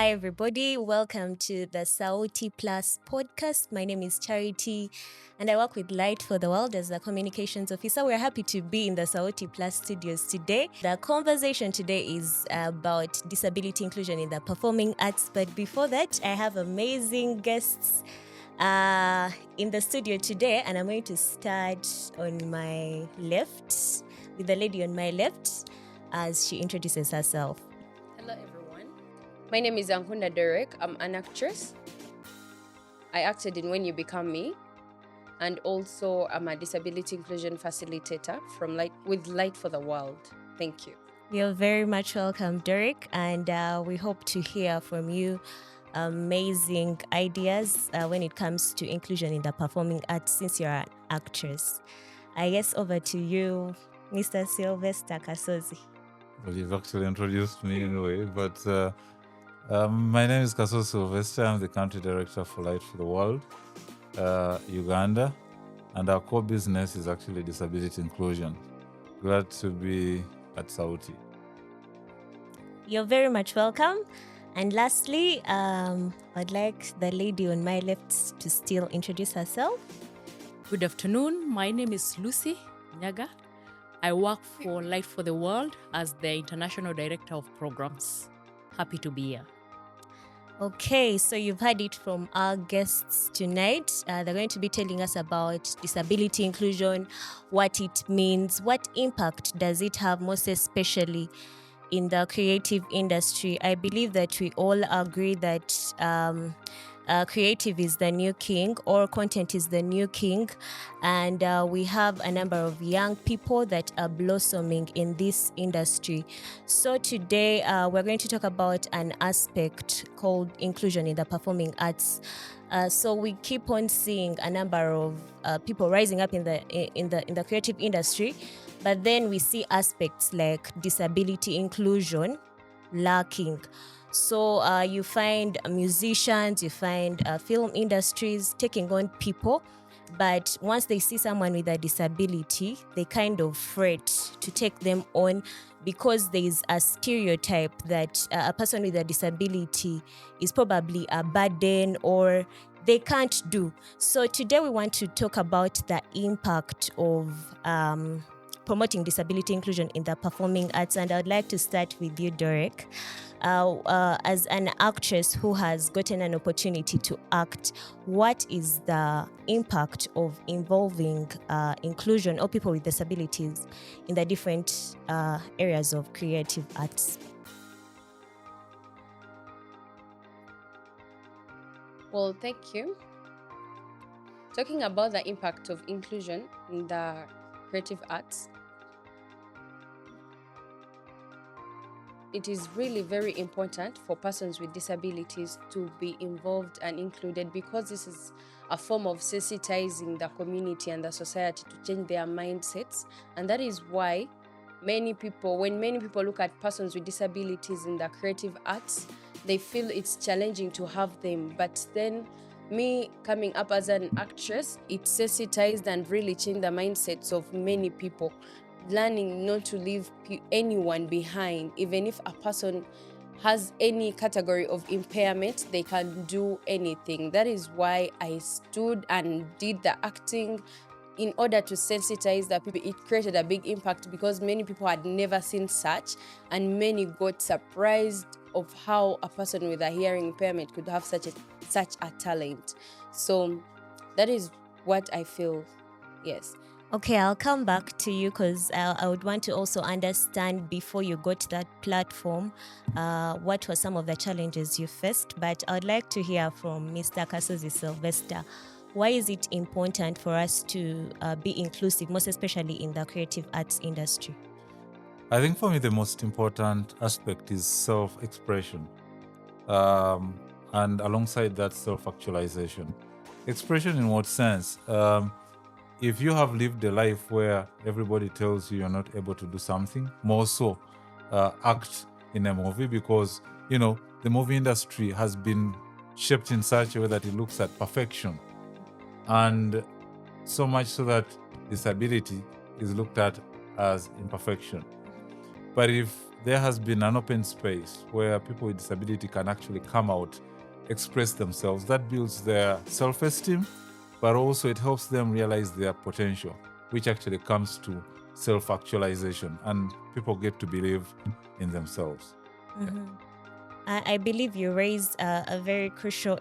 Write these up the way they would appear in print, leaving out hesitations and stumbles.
Hi, everybody. Welcome to the Sauti Plus podcast. My name is Charity, and I work with Light for the World as a communications officer. We're happy to be in the Sauti Plus studios today. The conversation today is about disability inclusion in the performing arts. But before that, I have amazing guests in the studio today, and I'm going to start on my left with the lady on my left as she introduces herself. Hello, everyone. My name is Ankunda Doreck. I'm an actress. I acted in When You Become Me, and also I'm a disability inclusion facilitator with Light for the World. Thank you. You're very much welcome, Doreck, and we hope to hear from you amazing ideas when it comes to inclusion in the performing arts since you're an actress. I guess over to you, Mr. Silvester Kasozi. Well, you've actually introduced me anyway, but my name is Kasozi Silvester. I'm the country director for Light for the World, Uganda, and our core business is actually disability inclusion. Glad to be at Sauti. You're very much welcome. And lastly, I'd like the lady on my left to still introduce herself. Good afternoon. My name is Lucy Nyaga. I work for Light for the World as the International Director of Programs. Happy to be here. Okay, so you've heard it from our guests tonight. They're going to be telling us about disability inclusion, what it means, what impact does it have, most especially in the creative industry. I believe that we all agree that creative is the new king, or content is the new king, and we have a number of young people that are blossoming in this industry. So today we're going to talk about an aspect called inclusion in the performing arts. So we keep on seeing a number of people rising up in the creative industry, but then we see aspects like disability inclusion lacking. So you find musicians, you find film industries taking on people, but once they see someone with a disability, they kind of fret to take them on because there is a stereotype that a person with a disability is probably a burden or they can't do. So today we want to talk about the impact of promoting disability inclusion in the performing arts, and I'd like to start with you, Doreck. As an actress who has gotten an opportunity to act, what is the impact of involving inclusion or people with disabilities in the different areas of creative arts? Well, thank you. Talking about the impact of inclusion in the creative arts, it is really very important for persons with disabilities to be involved and included, because this is a form of sensitizing the community and the society to change their mindsets. And that is why when many people look at persons with disabilities in the creative arts, they feel it's challenging to have them. But then me coming up as an actress, it sensitized and really changed the mindsets of many people, learning not to leave anyone behind. Even if a person has any category of impairment, they can do anything. That is why I stood and did the acting in order to sensitize the people. It created a big impact because many people had never seen such, and many got surprised of how a person with a hearing impairment could have such a talent. So that is what I feel. Yes. Okay, I'll come back to you because I would want to also understand, before you got to that platform, what were some of the challenges you faced. But I'd like to hear from Mr. Kasozi Silvester. Why is it important for us to be inclusive, most especially in the creative arts industry? I think for me the most important aspect is self-expression, and alongside that, self-actualization. Expression in what sense? If you have lived a life where everybody tells you you're not able to do something, more so act in a movie, because the movie industry has been shaped in such a way that it looks at perfection, and so much so that disability is looked at as imperfection. But if there has been an open space where people with disability can actually come out, express themselves. That builds their self-esteem, but also it helps them realize their potential, which actually comes to self-actualization, and people get to believe in themselves. I believe you raised a very crucial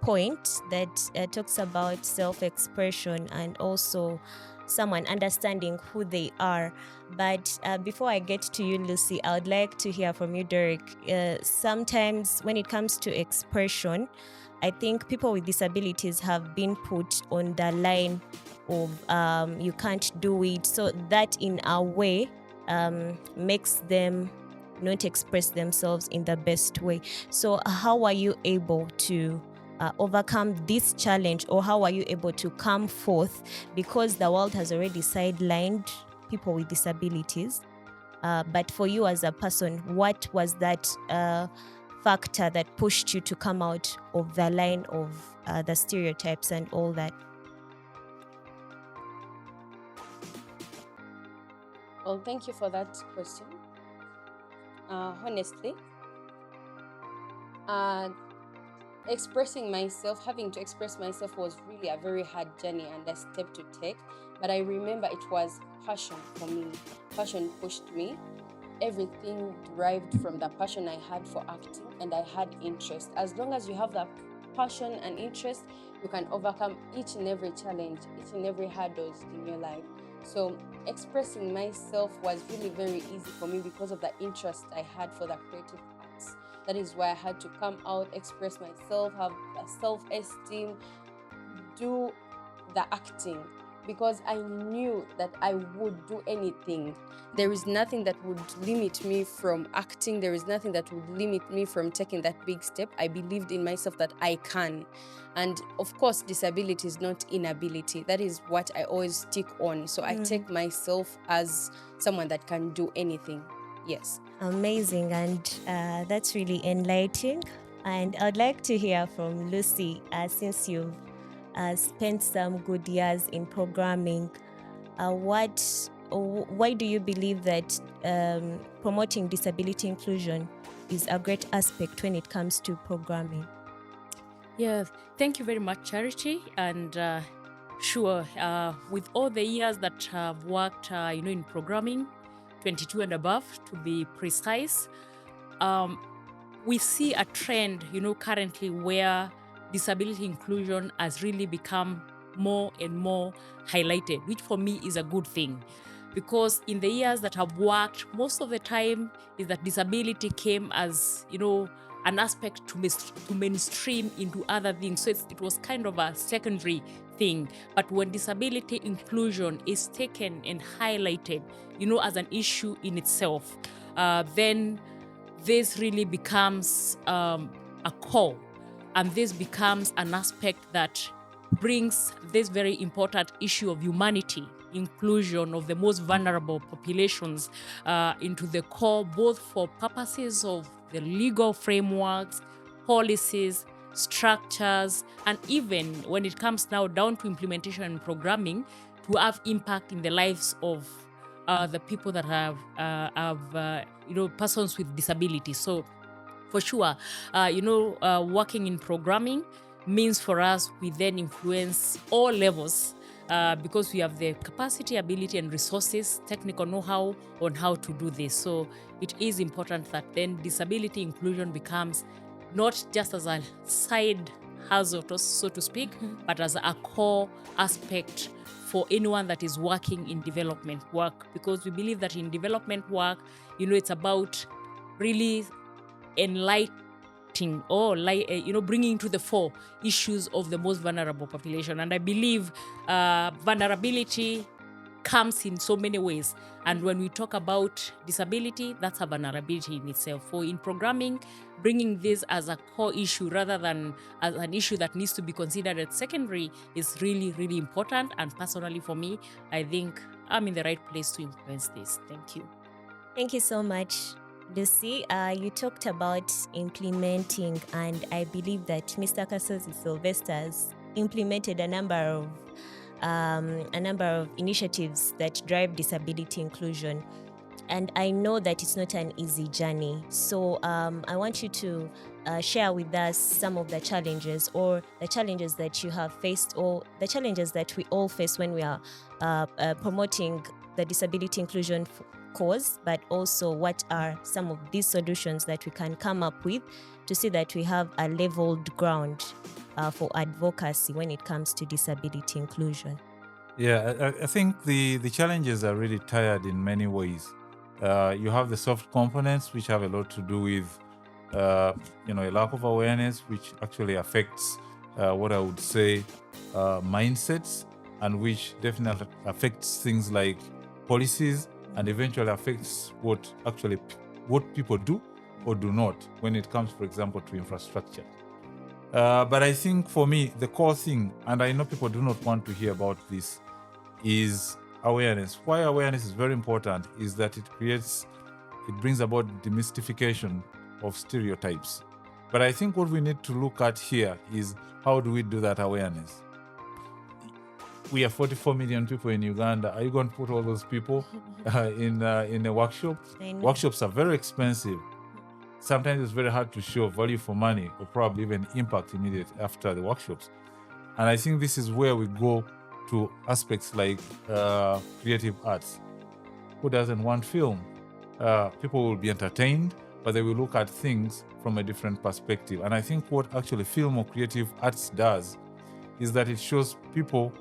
point that talks about self-expression and also someone understanding who they are. But before I get to you, Lucy, I would like to hear from you, Doreck. Sometimes when it comes to expression, I think people with disabilities have been put on the line of you can't do it. So that in a way makes them not express themselves in the best way. So how are you able to overcome this challenge, or how are you able to come forth, because the world has already sidelined people with disabilities? But for you as a person, what was that factor that pushed you to come out of the line of the stereotypes and all that? Well, thank you for that question. Honestly, having to express myself was really a very hard journey and a step to take. But I remember it was passion for me. Passion pushed me. Everything derived from the passion I had for acting, and I had interest. As long as you have that passion and interest, you can overcome each and every challenge, each and every hurdles in your life. So expressing myself was really very easy for me because of the interest I had for the creative arts. That is why I had to come out, express myself, have a self-esteem, do the acting, because I knew that I would do anything. There is nothing that would limit me from acting. There is nothing that would limit me from taking that big step. I believed in myself that I can. And of course, disability is not inability. That is what I always stick on. So I take myself as someone that can do anything. Yes. Amazing, and that's really enlightening. And I'd like to hear from Lucy, since you've spent some good years in programming. Why do you believe that promoting disability inclusion is a great aspect when it comes to programming? Yeah, thank you very much, Charity. And sure, with all the years that I've worked, in programming, 22 and above to be precise, we see a trend, currently where disability inclusion has really become more and more highlighted, which for me is a good thing. Because in the years that I've worked, most of the time is that disability came as, an aspect to mainstream into other things. So it was kind of a secondary thing. But when disability inclusion is taken and highlighted, as an issue in itself, then this really becomes a core, and this becomes an aspect that brings this very important issue of humanity, inclusion of the most vulnerable populations into the core, both for purposes of the legal frameworks, policies, structures, and even when it comes now down to implementation and programming, to have impact in the lives of the people that have persons with disabilities. So for sure, working in programming means for us we then influence all levels because we have the capacity, ability, and resources, technical know-how on how to do this. So it is important that then disability inclusion becomes not just as a side hustle, so to speak, but as a core aspect for anyone that is working in development work, because we believe that in development work, it's about really enlightening or bringing to the fore issues of the most vulnerable population. And I believe vulnerability comes in so many ways. And when we talk about disability, that's a vulnerability in itself. For in programming, bringing this as a core issue rather than as an issue that needs to be considered as secondary is really, really important. And personally for me, I think I'm in the right place to influence this. Thank you. Thank you so much, Lucy. You talked about implementing, and I believe that Mr. Kasozi Silvester has implemented a number of initiatives that drive disability inclusion. and I know that it's not an easy journey. So I want you to share with us some of the challenges, or the challenges that you have faced, or the challenges that we all face when we are promoting the disability inclusion cause, but also what are some of these solutions that we can come up with to see that we have a leveled ground for advocacy when it comes to disability inclusion. Yeah, I think the challenges are really tired in many ways. You have the soft components, which have a lot to do with, a lack of awareness, which actually affects what I would say mindsets, and which definitely affects things like policies, and eventually affects what people do or do not when it comes, for example, to infrastructure. But I think for me, the core thing, and I know people do not want to hear about this, is awareness. Why awareness is very important is that it brings about demystification of stereotypes. But I think what we need to look at here is, how do we do that awareness? We are 44 million people in Uganda. Are you going to put all those people in a workshop? Workshops are very expensive. Sometimes it's very hard to show value for money, or probably even impact immediate after the workshops. And I think this is where we go to aspects like creative arts. Who doesn't want film? People will be entertained, but they will look at things from a different perspective. And I think what actually film or creative arts does is that it shows people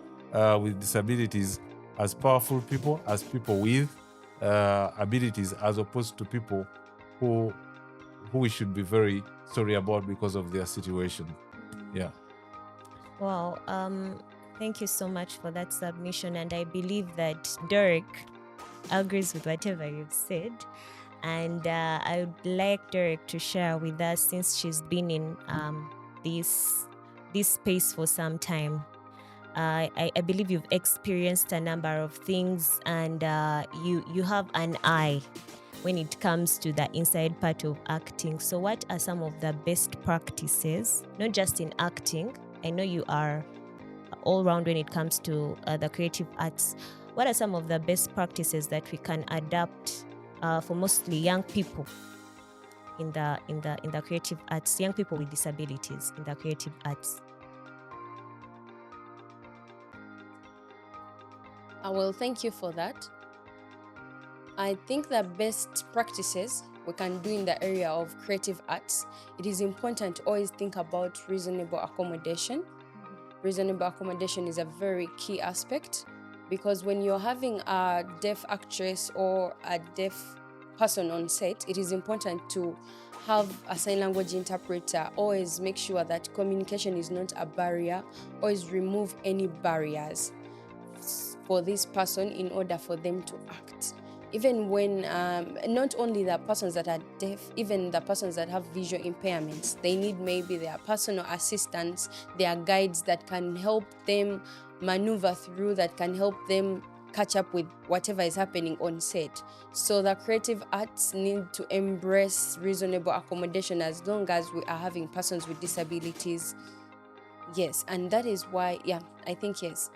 with disabilities as powerful people, as people with abilities, as opposed to people who we should be very sorry about because of their situation. Yeah. Wow. Thank you so much for that submission. And I believe that Doreck agrees with whatever you've said. And I would like Doreck to share with us, since she's been in this space for some time. I believe you've experienced a number of things, and you have an eye when it comes to the inside part of acting. So what are some of the best practices, not just in acting? I know you are all round when it comes to the creative arts. What are some of the best practices that we can adapt for mostly young people in the creative arts, young people with disabilities in the creative arts? Well, thank you for that. I think the best practices we can do in the area of creative arts, it is important to always think about reasonable accommodation. Reasonable accommodation is a very key aspect, because when you're having a deaf actress or a deaf person on set, it is important to have a sign language interpreter. Always make sure that communication is not a barrier. Always remove any barriers for this person in order for them to act. Even when, not only the persons that are deaf, even the persons that have visual impairments, they need maybe their personal assistants, their guides that can help them maneuver through, that can help them catch up with whatever is happening on set. So the creative arts need to embrace reasonable accommodation as long as we are having persons with disabilities. Yes, and that is why, I think yes.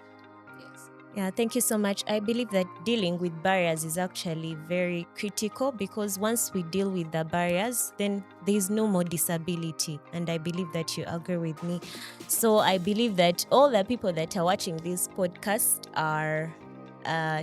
Yeah, thank you so much. I believe that dealing with barriers is actually very critical, because once we deal with the barriers, then there is no more disability. And I believe that you agree with me. So I believe that all the people that are watching this podcast are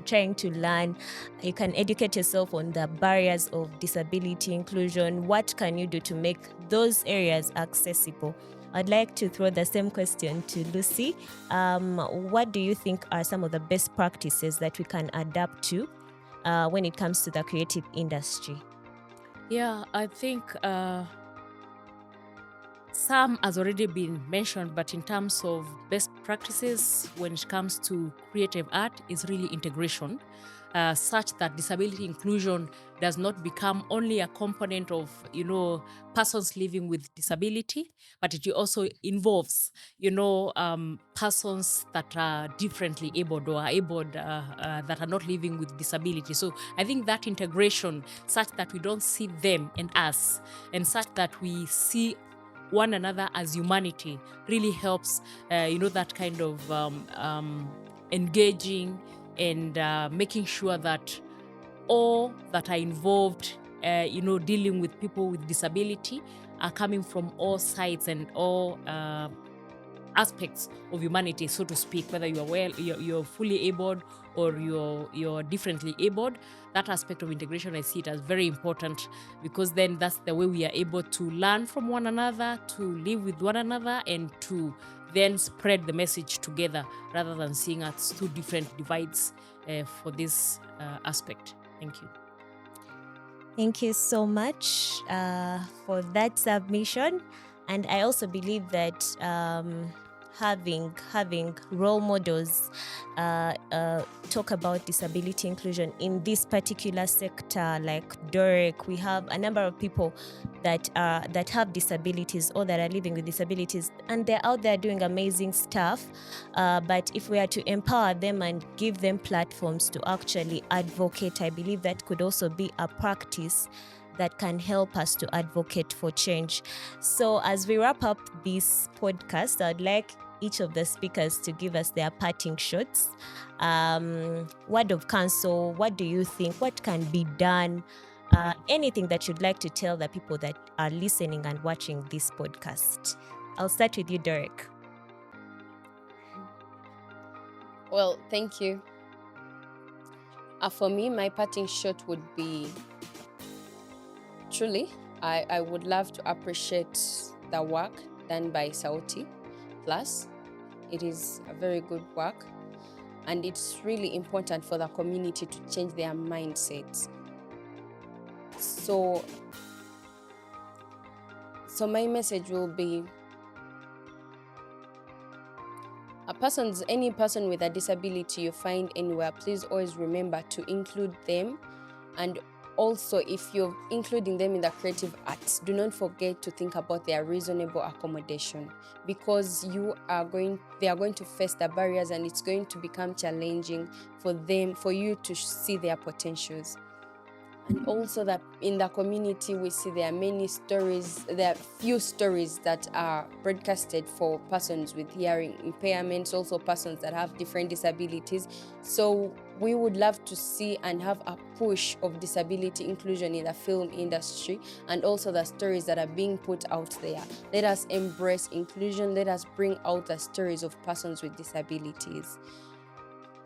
trying to learn. You can educate yourself on the barriers of disability inclusion. What can you do to make those areas accessible? I'd like to throw the same question to Lucy. What do you think are some of the best practices that we can adapt to when it comes to the creative industry? Yeah, I think some has already been mentioned, but in terms of best practices when it comes to creative art is really integration, such that disability inclusion does not become only a component of, persons living with disability, but it also involves, persons that are differently abled or are abled that are not living with disability. So I think that integration, such that we don't see them and us, and such that we see one another as humanity, really helps, that kind of engaging and making sure that all that are involved, dealing with people with disability are coming from all sides and all aspects of humanity, so to speak, whether you're fully abled or you're differently abled. That aspect of integration, I see it as very important, because then that's the way we are able to learn from one another, to live with one another, and to then spread the message together rather than seeing as two different divides for this aspect. Thank you. Thank you so much for that submission. And I also believe that having role models talk about disability inclusion in this particular sector, like Doreck, we have a number of people that have disabilities or that are living with disabilities, and they're out there doing amazing stuff. But if we are to empower them and give them platforms to actually advocate, I believe that could also be a practice that can help us to advocate for change. So as we wrap up this podcast, I'd like each of the speakers to give us their parting shots. Word of counsel, what do you think? What can be done? Anything that you'd like to tell the people that are listening and watching this podcast. I'll start with you, Doreck. Well, thank you. For me, my parting shot would be, truly, I would love to appreciate the work done by Sauti Plus. It is a very good work, and it's really important for the community to change their mindsets. So my message will be, any person with a disability you find anywhere, please always remember to include them. And also, if you're including them in the creative arts, do not forget to think about their reasonable accommodation, because they are going to face the barriers, and it's going to become challenging for you to see their potentials. And also, that in the community, we see there are few stories that are broadcasted for persons with hearing impairments, also persons that have different disabilities. So we would love to see and have a push of disability inclusion in the film industry, and also the stories that are being put out there. Let us embrace inclusion. Let us bring out the stories of persons with disabilities.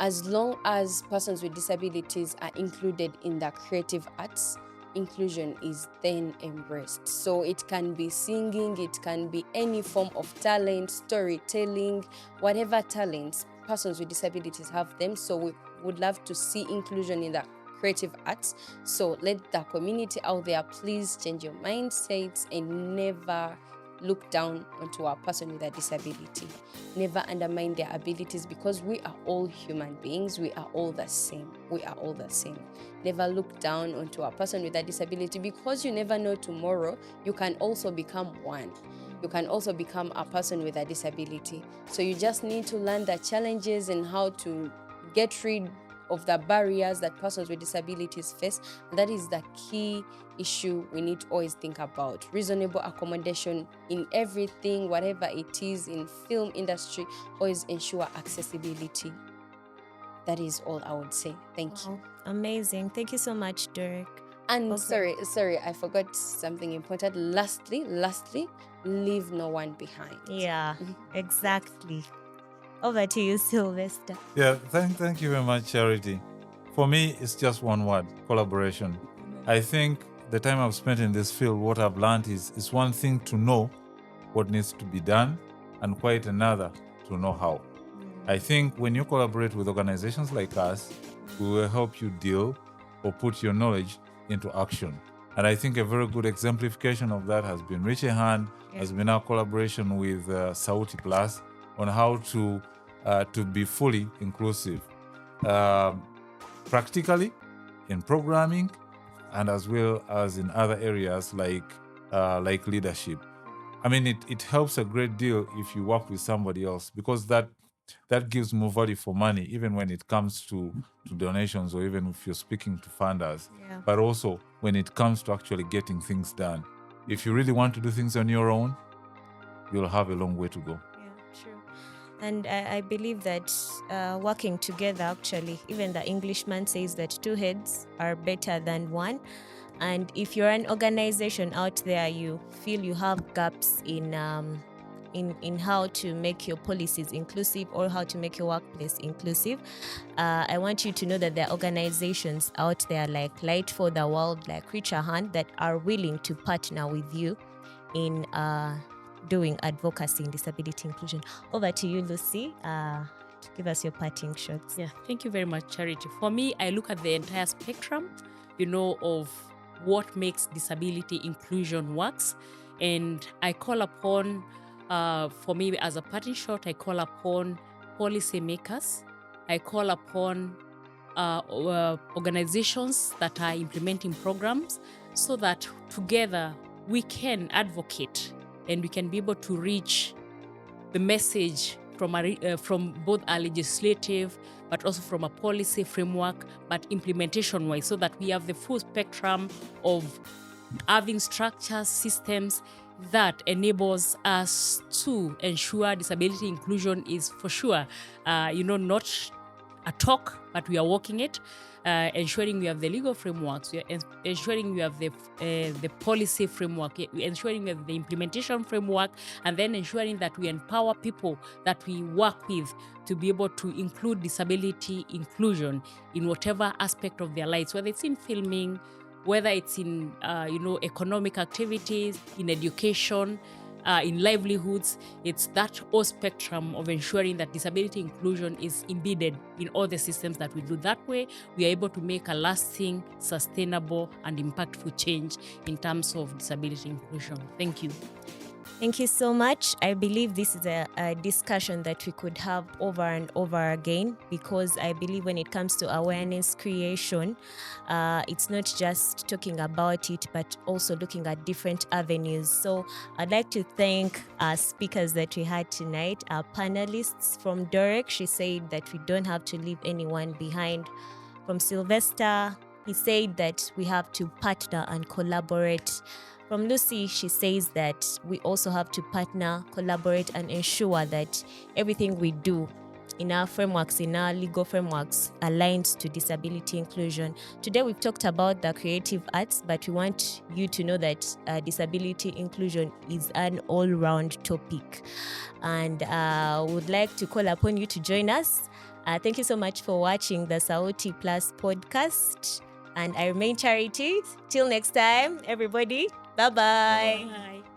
As long as persons with disabilities are included in the creative arts, inclusion is then embraced. So it can be singing, it can be any form of talent, storytelling, whatever talents persons with disabilities have them. So we would love to see inclusion in the creative arts. So let the community out there please change your mindsets and never look down onto a person with a disability. Never undermine their abilities, because we are all human beings. We are all the same. Never look down onto a person with a disability, because you never know tomorrow you can also become one. You can also become a person with a disability. So you just need to learn the challenges and how to get rid of the barriers that persons with disabilities face. And that is the key issue we need to always think about. Reasonable accommodation in everything, whatever it is, in film industry, always ensure accessibility. That is all I would say. Thank you. Amazing. Thank you so much, Doreck. And Okay. sorry, I forgot something important. Lastly, leave no one behind. Yeah, exactly. Over to you, Silvester. Yeah, thank you very much, Charity. For me, it's just one word: collaboration. I think the time I've spent in this field, what I've learned is it's one thing to know what needs to be done, and quite another to know how. I think when you collaborate with organizations like us, we will help you deal or put your knowledge into action. And I think a very good exemplification of that has been Richie Hand, has been our collaboration with Sauti Plus on how to be fully inclusive, practically in programming, and as well as in other areas like leadership. I mean, it helps a great deal if you work with somebody else, because that gives more value for money, even when it comes to donations, or even if you're speaking to funders. Yeah. But also when it comes to actually getting things done. If you really want to do things on your own, you'll have a long way to go. Yeah, true. And I believe that working together, actually, even the Englishman says that two heads are better than one. And if you're an organization out there, you feel you have gaps in how to make your policies inclusive or how to make your workplace inclusive, I want you to know that there are organizations out there like Light for the World, like Reach a Hand, that are willing to partner with you in doing advocacy in disability inclusion. Over to you, Lucy, to give us your parting shots. Yeah, thank you very much, Charity. For me, I look at the entire spectrum, of what makes disability inclusion works. And I call upon, for me as a parting shot, I call upon policymakers. I call upon organizations that are implementing programs so that together we can advocate and we can be able to reach the message from both our legislative, but also from a policy framework, but implementation-wise, so that we have the full spectrum of having structures, systems that enables us to ensure disability inclusion is for sure, not a talk, but we are walking it, ensuring we have the legal frameworks, we are ensuring we have the policy framework, ensuring we have the implementation framework, and then ensuring that we empower people that we work with to be able to include disability inclusion in whatever aspect of their lives, whether it's in filming, whether it's in economic activities, in education, in livelihoods. It's that whole spectrum of ensuring that disability inclusion is embedded in all the systems that we do. That way, we are able to make a lasting, sustainable, and impactful change in terms of disability inclusion. Thank you. Thank you so much. I believe this is a discussion that we could have over and over again, because I believe when it comes to awareness creation, it's not just talking about it, but also looking at different avenues. So I'd like to thank our speakers that we had tonight, our panelists. From Doreck, she said that we don't have to leave anyone behind. From Silvester, he said that we have to partner and collaborate. From Lucy, she says that we also have to partner, collaborate, and ensure that everything we do in our frameworks, in our legal frameworks, aligns to disability inclusion. Today, we've talked about the creative arts, but we want you to know that disability inclusion is an all-round topic. And would like to call upon you to join us. Thank you so much for watching the Sauti Plus podcast. And I remain Charity. Till next time, everybody. Bye-bye. Bye.